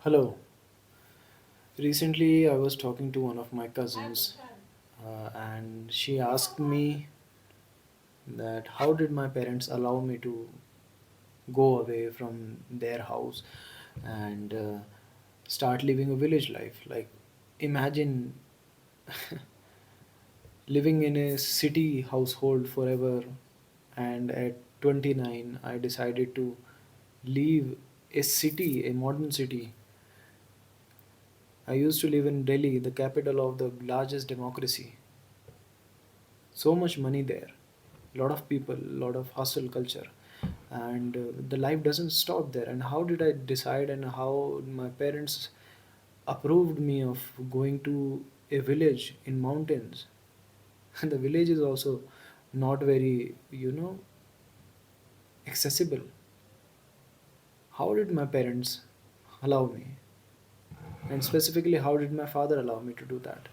Hello. Recently, I was talking to one of my cousins, and she asked me that how did my parents allow me to go away from their house and start living a village life. Like, imagine living in a city household forever, and at 29, I decided to leave a city, a modern city. I used to live in Delhi, the capital of the largest democracy. So much money there, lot of people, lot of hustle culture, and the life doesn't stop there. And how did I decide, and how my parents approved me of going to a village in mountains? And the village is also not very, accessible. How did my parents allow me, and specifically how did my father allow me to do that?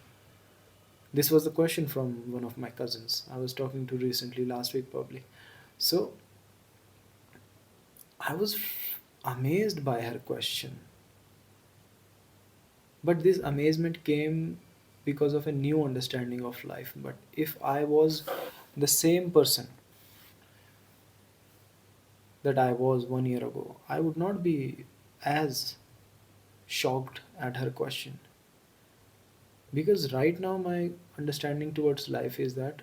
This was the question from one of my cousins I was talking to recently, last week probably. So I was amazed by her question. But this amazement came because of a new understanding of life. But if I was the same person that I was 1 year ago, I would not be as shocked at her question. Because right now, my understanding towards life is that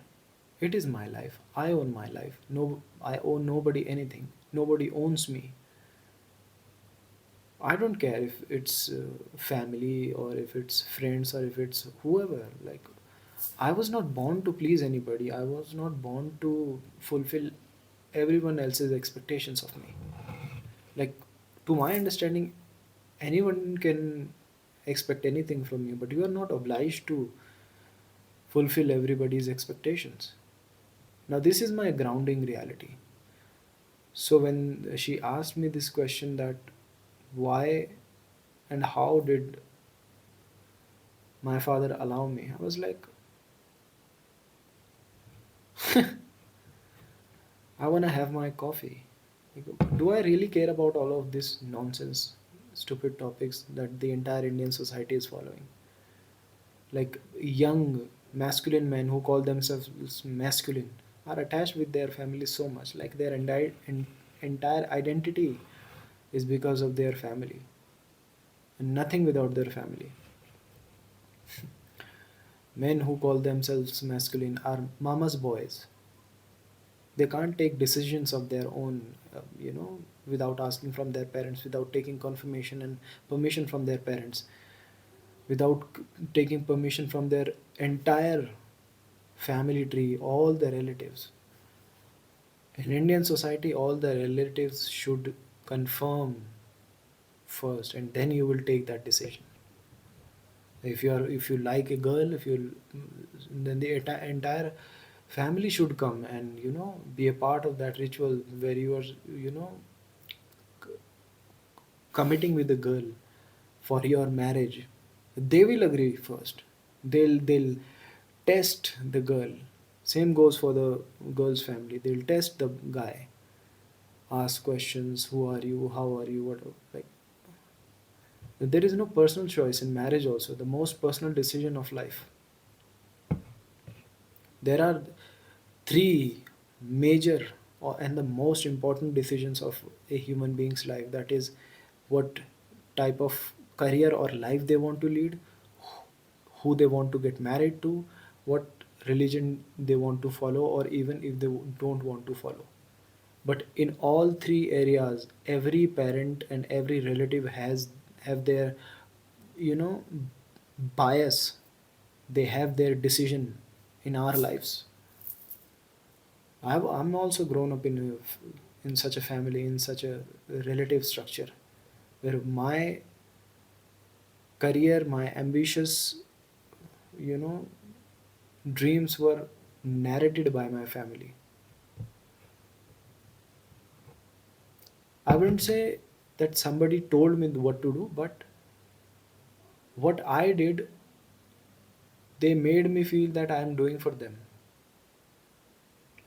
it is my life. I own my life. No, I owe nobody anything. Nobody owns me. I don't care if it's family or if it's friends or if it's whoever. Like, I was not born to please anybody. I was not born to fulfill everyone else's expectations of me. Like, to my understanding, anyone can expect anything from you, but you are not obliged to fulfill everybody's expectations. Now, this is my grounding reality. So, when she asked me this question, that why and how did my father allow me, I was like, I want to have my coffee. Like, do I really care about all of this nonsense, stupid topics that the entire Indian society is following? Like, young masculine men who call themselves masculine are attached with their family so much. Like, their entire identity is because of their family, and nothing without their family. Men who call themselves masculine are mama's boys. They can't take decisions of their own, without asking from their parents, without taking confirmation and permission from their parents, without taking permission from their entire family tree, all the relatives. In Indian society, all the relatives should confirm first, and then you will take that decision. If you like a girl, if you then the entire family should come and be a part of that ritual where you are committing with the girl for your marriage. They will agree first. They'll test the girl. Same goes for the girl's family. They'll test the guy, ask questions: who are you, how are you, what, like. There is no personal choice in marriage. Also, the most personal decision of life. There are three major and the most important decisions of a human being's life. That is, what type of career or life they want to lead, who they want to get married to, what religion they want to follow, or even if they don't want to follow. But in all three areas, every parent and every relative has have their you know bias. They have their decision in our lives. I'm also grown up in such a family, in such a relative structure, where my career, my ambitious, you know, dreams were narrated by my family. I wouldn't say that somebody told me what to do, but what I did, they made me feel that I am doing for them.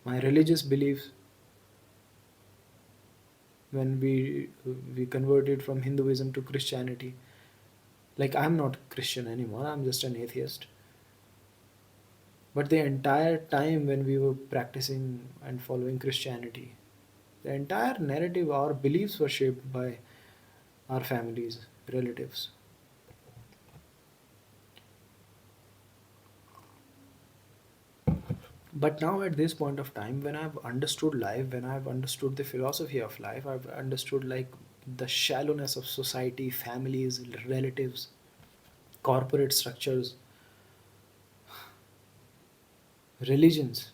My religious beliefs, when we converted from Hinduism to Christianity. Like, I'm not Christian anymore, I'm just an atheist. But the entire time when we were practicing and following Christianity, the entire narrative, our beliefs were shaped by our families, relatives. But now, at this point of time, when I've understood life, when I've understood the philosophy of life, I've understood like the shallowness of society, families, relatives, corporate structures, religions.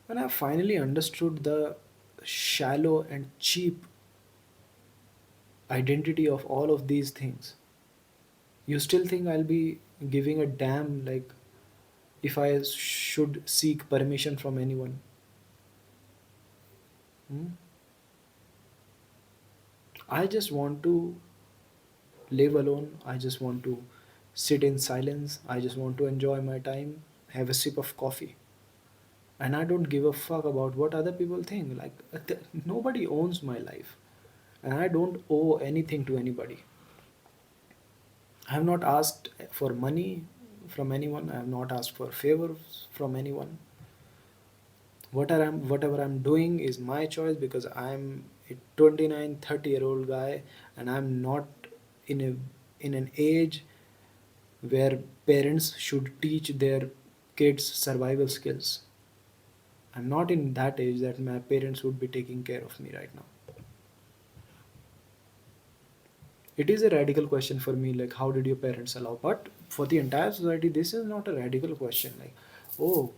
When I finally understood the shallow and cheap identity of all of these things, you still think I'll be giving a damn like if I should seek permission from anyone? Hmm? I just want to live alone. I just want to sit in silence. I just want to enjoy my time, have a sip of coffee. And I don't give a fuck about what other people think. Like, nobody owns my life. And I don't owe anything to anybody. I have not asked for money from anyone. I have not asked for favors from anyone. Whatever I'm doing is my choice because I'm a 29, 30-year-old guy, and I'm not in a in an age where parents should teach their kids survival skills. I'm not in that age that my parents would be taking care of me right now. It is a radical question for me, like, how did your parents allow? But for the entire society, this is not a radical question. Like, oh,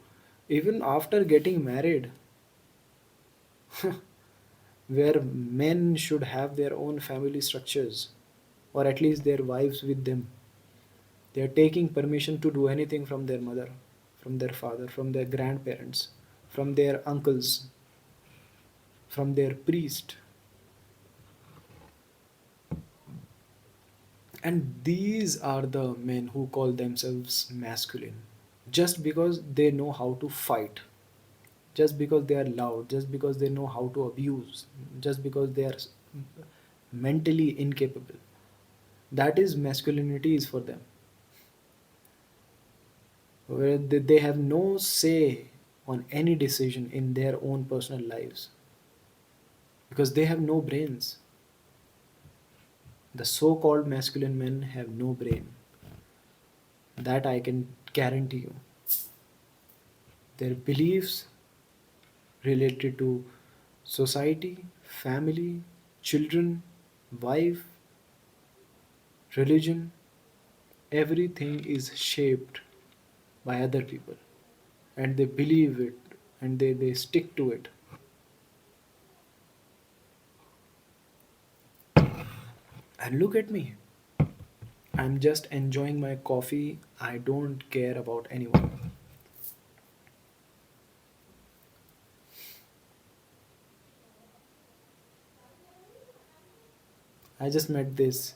even after getting married, where men should have their own family structures, or at least their wives with them, they are taking permission to do anything from their mother, from their father, from their grandparents, from their uncles, from their priest. And these are the men who call themselves masculine just because they know how to fight, just because they are loud, just because they know how to abuse, just because they are mentally incapable. That is masculinity is for them, where they have no say on any decision in their own personal lives because they have no brains. The so called masculine men have no brain. That I can guarantee you. Their beliefs related to society, family, children, wife, religion, everything is shaped by other people, and they believe it, and they stick to it. And look at me. I'm just enjoying my coffee. I don't care about anyone. I just met this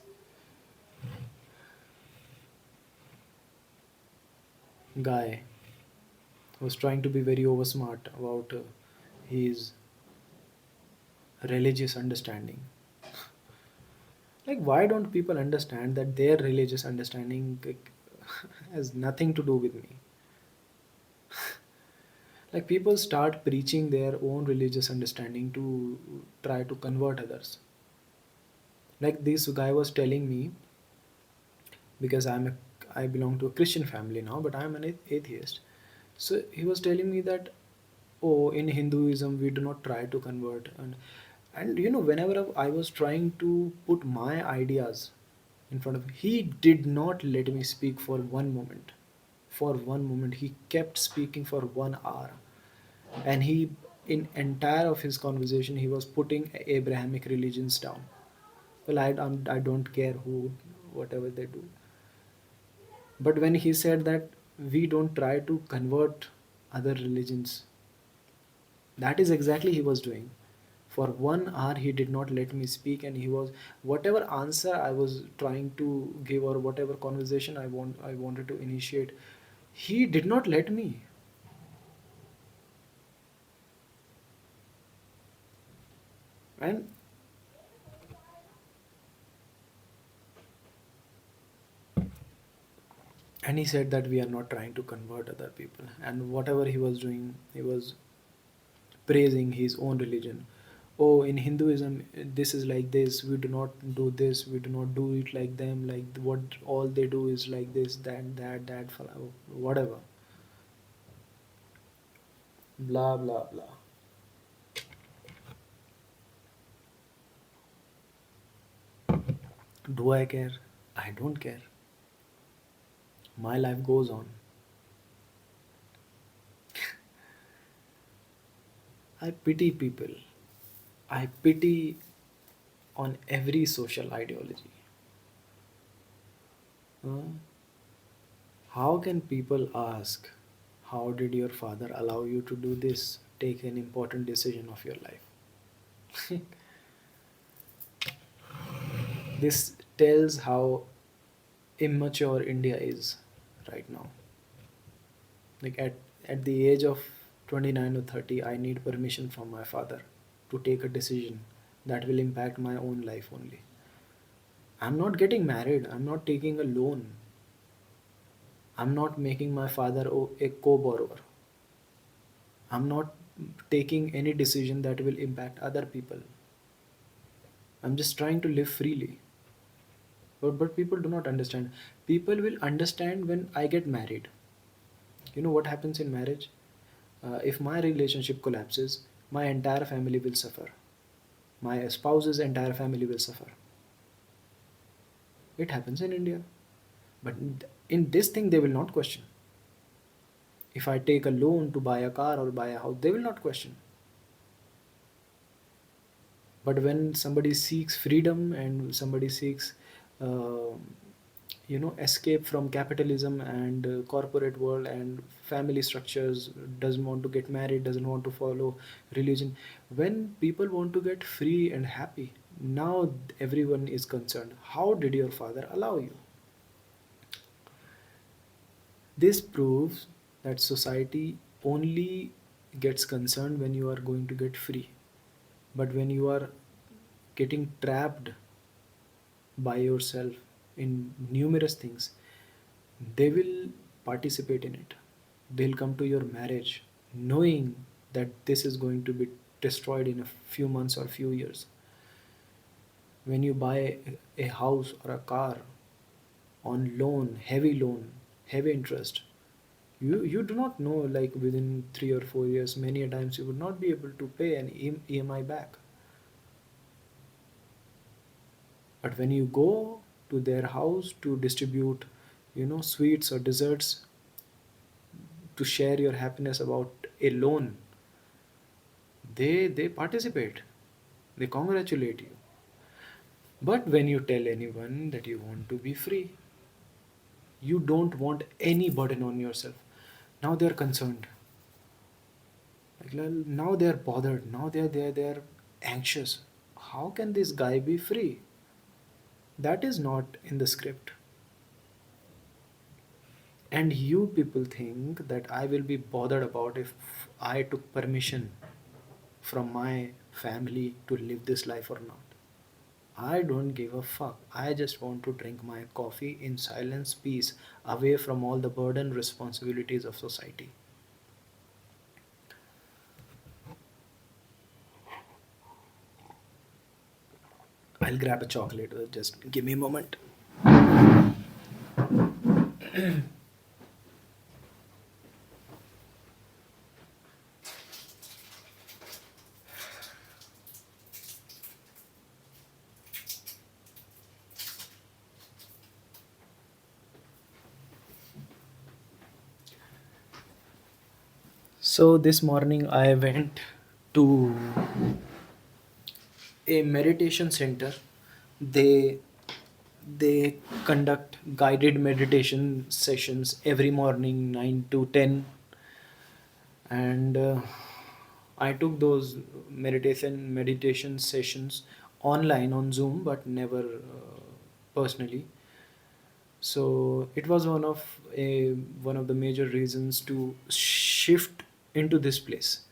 guy who was trying to be very over smart about his religious understanding. Like, why don't people understand that their religious understanding like, has nothing to do with me? Like, people start preaching their own religious understanding to try to convert others. Like, this guy was telling me, because I belong to a Christian family now, but I'm an atheist. So he was telling me that, oh, in Hinduism we do not try to convert, and whenever I was trying to put my ideas in front of him, he did not let me speak for one moment. For one moment, he kept speaking for 1 hour, and he, in entire of his conversation, he was putting Abrahamic religions down. Well, I don't care who, whatever they do. But when he said that we don't try to convert other religions, that is exactly he was doing. For 1 hour, he did not let me speak, and he was, whatever answer I was trying to give, or whatever conversation I wanted to initiate, he did not let me. And And he said that we are not trying to convert other people, and whatever he was doing, he was praising his own religion. Oh, in Hinduism this is like this, we do not do this, we do not do it like them, like what all they do is like this, whatever, blah blah blah. Do I care? I don't care. My life goes on. I pity people. I pity on every social ideology. Uh, how can people ask, how did your father allow you to do this? Take an important decision of your life. This tells how immature India is right now. Like at the age of 29 or 30, I need permission from my father to take a decision that will impact my own life only. I'm not getting married, I'm not taking a loan, I'm not making my father a co borrower, I'm not taking any decision that will impact other people. I'm just trying to live freely. But people do not understand. People will understand when I get married. You know what happens in marriage? If my relationship collapses, my entire family will suffer. My spouse's entire family will suffer. It happens in India. But in this thing, they will not question. If I take a loan to buy a car or buy a house, they will not question. But when somebody seeks freedom and somebody seeks, uh, escape from capitalism and corporate world and family structures, doesn't want to get married, doesn't want to follow religion, when people want to get free and happy, now everyone is concerned. How did your father allow you? This proves that society only gets concerned when you are going to get free. But when you are getting trapped by yourself in numerous things, they will participate in it. They'll come to your marriage knowing that this is going to be destroyed in a few months or few years. When you buy a house or a car on loan, heavy interest, you do not know, like within 3 or 4 years, many a times you would not be able to pay an EMI back. But when you go to their house to distribute, sweets or desserts, to share your happiness about a loan, they participate, they congratulate you. But when you tell anyone that you want to be free, you don't want any burden on yourself, now they're concerned. Like, now they're bothered, now they're anxious. How can this guy be free? That is not in the script. And you people think that I will be bothered about if I took permission from my family to live this life or not. I don't give a fuck. I just want to drink my coffee in silence, peace, away from all the burden, responsibilities of society. I'll grab a chocolate. Just give me a moment. So this morning I went to a meditation center. They they conduct guided meditation sessions every morning 9 to 10, and I took those meditation sessions online on Zoom, but never personally. So it was one of the major reasons to shift into this place,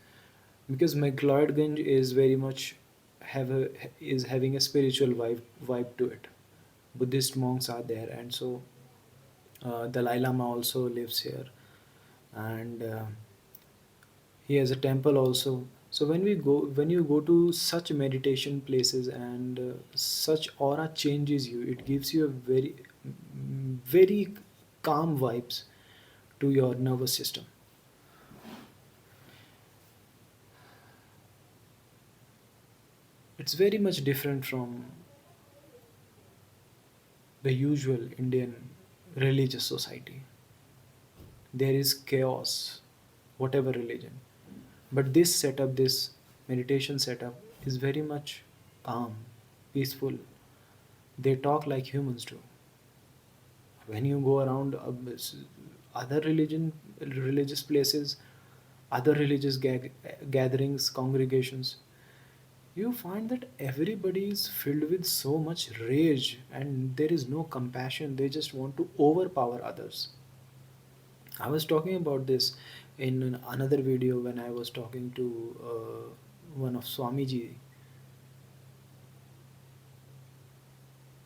because McLeodganj is very much have a, is having a spiritual vibe to it. Buddhist monks are there, and so Dalai Lama also lives here, and he has a temple also. So when you go to such meditation places, and such aura changes you, it gives you a very calm vibes to your nervous system. It's very much different from the usual Indian religious society. There is chaos, whatever religion. But this setup, this meditation setup, is very much calm, peaceful. They talk like humans do. When you go around other religious places, other religious gatherings, congregations, you find that everybody is filled with so much rage and there is no compassion. They just want to overpower others. I was talking about this in another video when I was talking to one of Swamiji,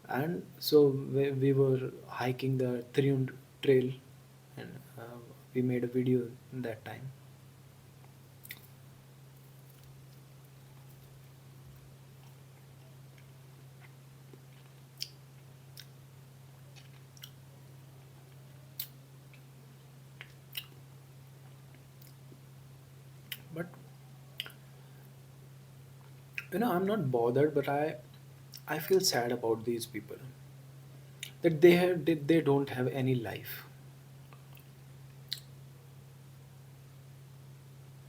and so we were hiking the Triund Trail, and we made a video that time. But I'm not bothered, but I feel sad about these people that they don't have any life.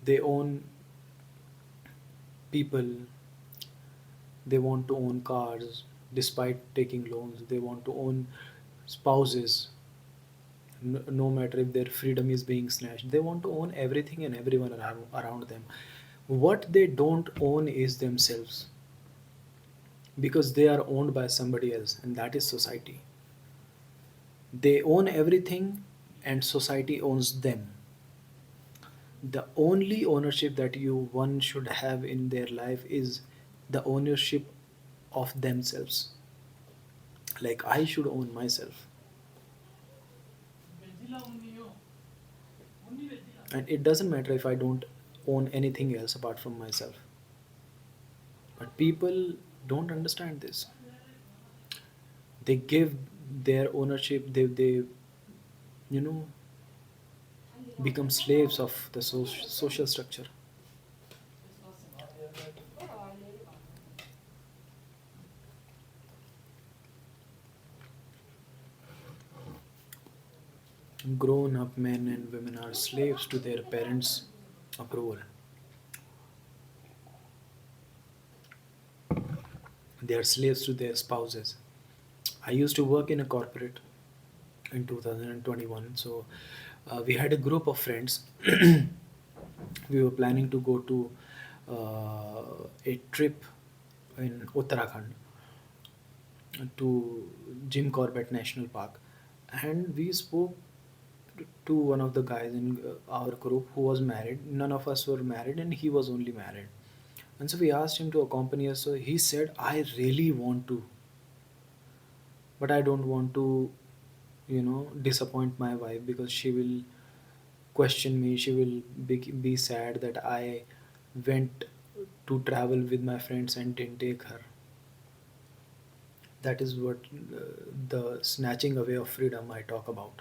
They own people. They want to own cars despite taking loans. They want to own spouses, no matter if their freedom is being snatched. They want to own everything and everyone around them. What they don't own is themselves, because they are owned by somebody else, and that is society. They own everything, and society owns them. The only ownership that one should have in their life is the ownership of themselves. Like, I should own myself, and it doesn't matter if I don't own anything else apart from myself. But people don't understand this. They give their ownership, they you know become slaves of the social structure. Grown up men and women are slaves to their parents' approval. They are slaves to their spouses. I used to work in a corporate in 2021. So we had a group of friends. We were planning to go to a trip in Uttarakhand to Jim Corbett National Park, and we spoke to one of the guys in our group who was married. None of us were married, and he was only married. And so we asked him to accompany us. So he said, "I really want to, but I don't want to, disappoint my wife, because she will question me. She will be sad that I went to travel with my friends and didn't take her." That is what the snatching away of freedom I talk about.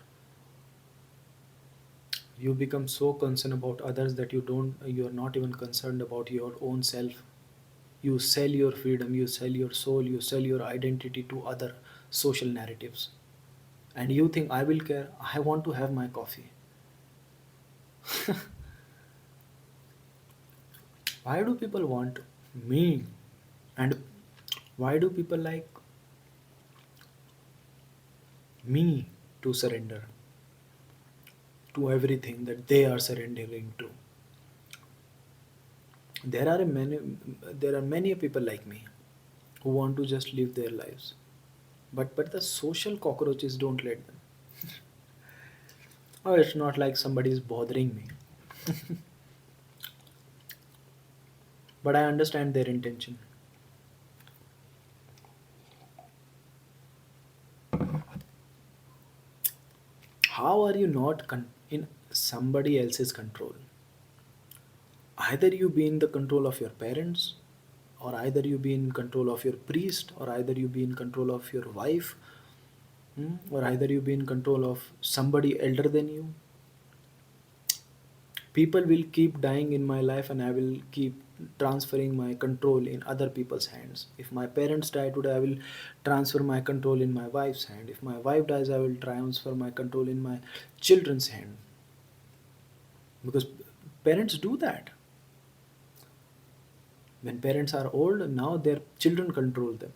You become so concerned about others that you're not even concerned about your own self. You sell your freedom, you sell your soul, you sell your identity to other social narratives. And you think, I will care, I want to have my coffee. Why do people want me? And why do people like me to surrender to everything that they are surrendering to? There are many there are many people like me who want to just live their lives. But the social cockroaches don't let them. Oh, it's not like somebody is bothering me. But I understand their intention. How are you not in somebody else's control? Either you be in the control of your parents, or either you be in control of your priest, or either you be in control of your wife, or either you be in control of somebody elder than you. People will keep dying in my life, and I will keep transferring my control in other people's hands. If my parents die today, I will transfer my control in my wife's hand. If my wife dies, I will transfer my control in my children's hand. Because parents do that. When parents are old, now their children control them.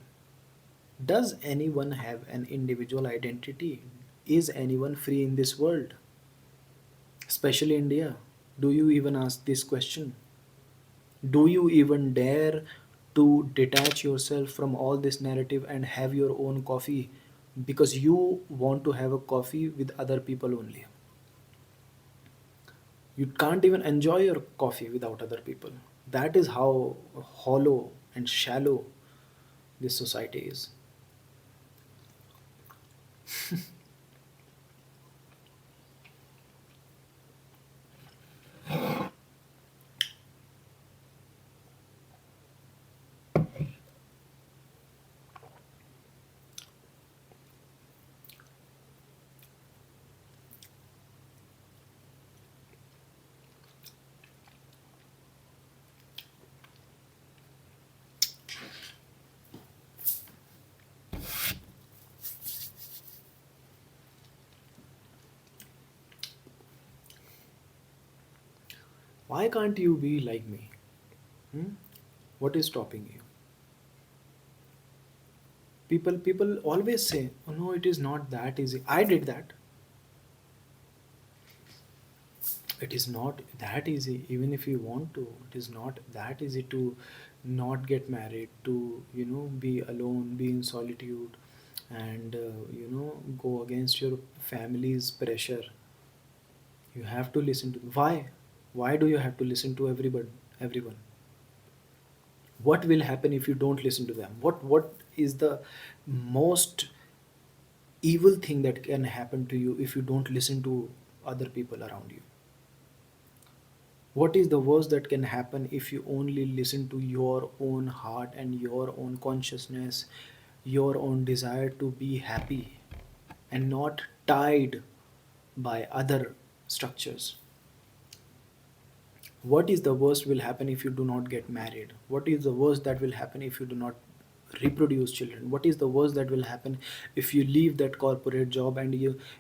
Does anyone have an individual identity? Is anyone free in this world? Especially India. Do you even ask this question? Do you even dare to detach yourself from all this narrative and have your own coffee because you want to have a coffee with other people only? You can't even enjoy your coffee without other people. That is how hollow and shallow this society is. Why can't you be like me? Hmm? What is stopping you? People always say, "Oh no, it is not that easy." I did that. It is not that easy. Even if you want to, it is not that easy to not get married, to be alone, be in solitude, and go against your family's pressure. You have to listen to why do you have to listen to everyone? What will happen if you don't listen to them? What is the most evil thing that can happen to you if you don't listen to other people around you? What is the worst that can happen if you only listen to your own heart and your own consciousness, your own desire to be happy and not tied by other structures? What is the worst will happen if you do not get married? What is the worst that will happen if you do not reproduce children? What is the worst that will happen if you leave that corporate job and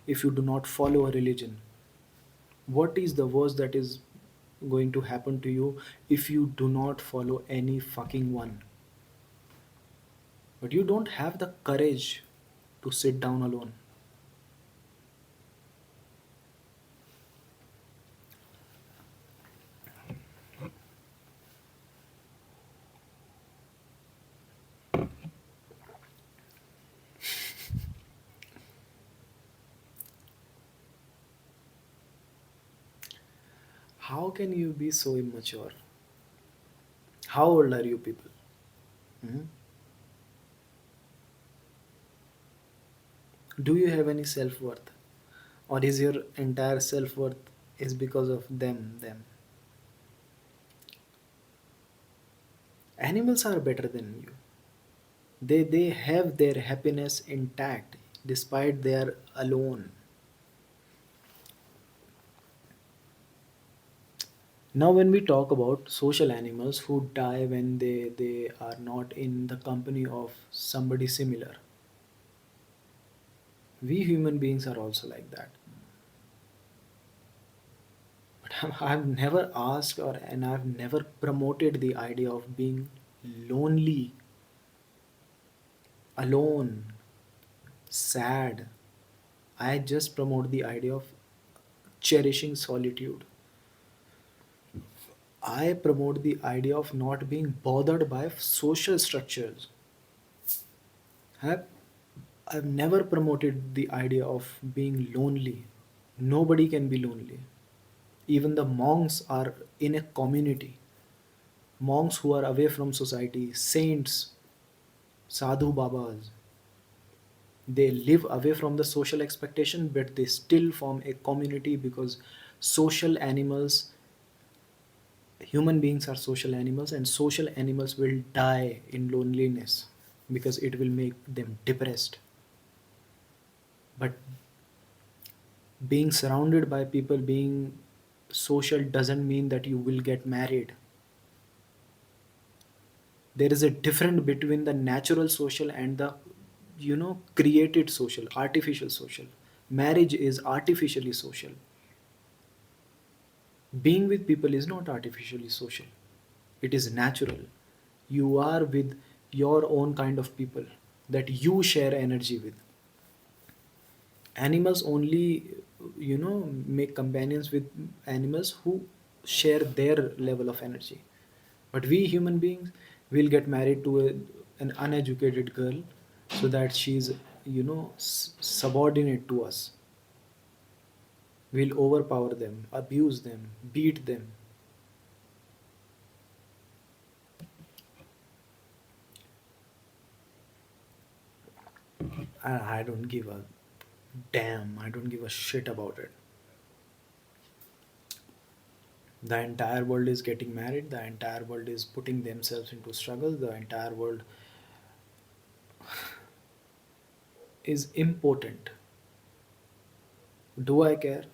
if you do not follow a religion? What is the worst that is going to happen to you if you do not follow any fucking one? But you don't have the courage to sit down alone. How can you be so immature? How old are you people? Hmm? Do you have any self-worth? Or is your entire self-worth is because of them? Animals are better than you. They have their happiness intact despite they are alone. Now when we talk about social animals who die when they are not in the company of somebody similar, we human beings are also like that. But I've never asked or and I've never promoted the idea of being lonely, alone, sad. I just promote the idea of cherishing solitude. I promote the idea of not being bothered by social structures. I've, I've never promoted the idea of being lonely. Nobody can be lonely. Even the monks are in a community. Monks who are away from society, saints, sadhu babas, They live away from the social expectation, but they still form a community because social animals, human beings are social animals, and social animals will die in loneliness because it will make them depressed. But being surrounded by people, being social, doesn't mean that you will get married. There is a difference between the natural social and the, created social, artificial social. Marriage is artificially social. Being with people is not artificially social, it is natural. You are with your own kind of people that you share energy with. Animals only, make companions with animals who share their level of energy. But we human beings will get married to an uneducated girl so that she's, subordinate to us. We'll overpower them, abuse them, beat them. I don't give a damn. I don't give a shit about it. The entire world is getting married. The entire world is putting themselves into struggle. The entire world is important. Do I care?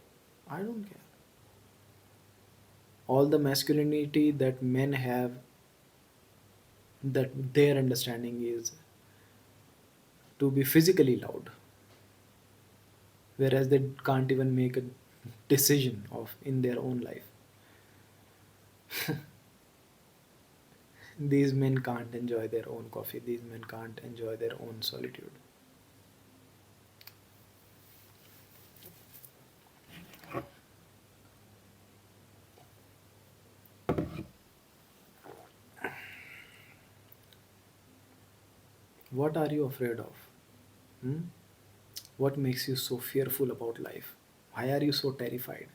I don't care. All the masculinity that men have, that their understanding is to be physically loud, whereas they can't even make a decision of in their own life. These men can't enjoy their own coffee. These men can't enjoy their own solitude. What are you afraid of? Hmm? What makes you so fearful about life? Why are you so terrified?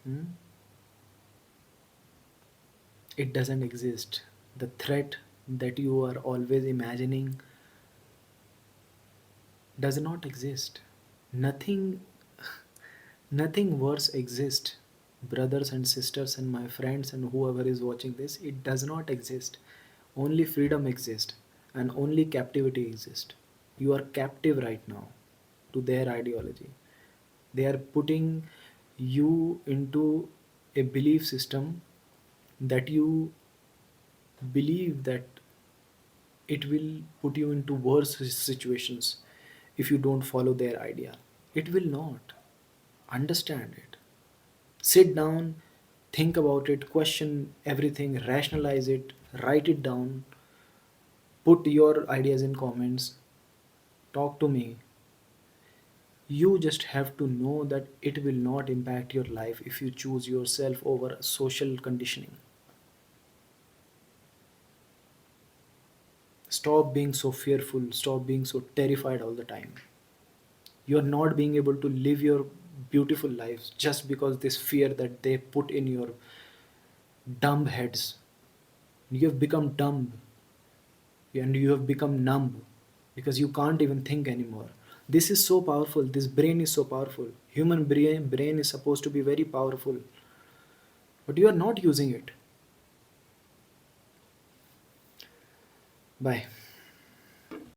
Hmm? It doesn't exist. The threat that you are always imagining does not exist. Nothing, nothing worse exists. Brothers and sisters and my friends and whoever is watching this, it does not exist. Only freedom exists and only captivity exists. You are captive right now to their ideology. They are putting you into a belief system that you believe that it will put you into worse situations if you don't follow their idea. It will not. Understand it. Sit down, think about it, question everything, rationalize it, write it down, put your ideas in comments, talk to me. You just have to know that it will not impact your life if you choose yourself over social conditioning. Stop being so fearful, stop being so terrified all the time. You're not being able to live your beautiful lives just because this fear that they put in your dumb heads. You have become dumb and you have become numb because you can't even think anymore. This is so powerful. This brain is so powerful. Human brain is supposed to be very powerful, but you are not using it. Bye.